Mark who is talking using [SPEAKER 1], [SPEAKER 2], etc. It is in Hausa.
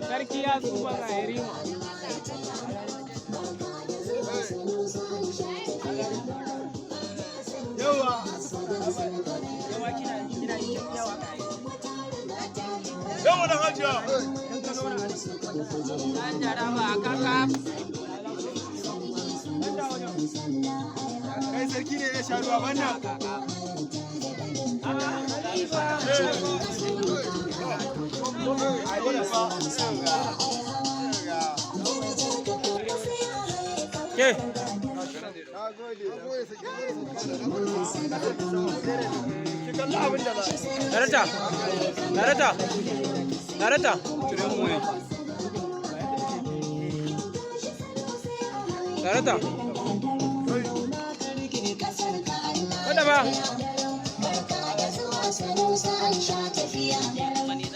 [SPEAKER 1] Sarki ya tsufa ga yarima.
[SPEAKER 2] Yawa. Yawa da hajiya.
[SPEAKER 1] An jaraba a kaka.
[SPEAKER 2] Kai sarki ne ya sha ruwa wannan.
[SPEAKER 1] Ke. Darata. Darata. Darata. Darata. Kada ba.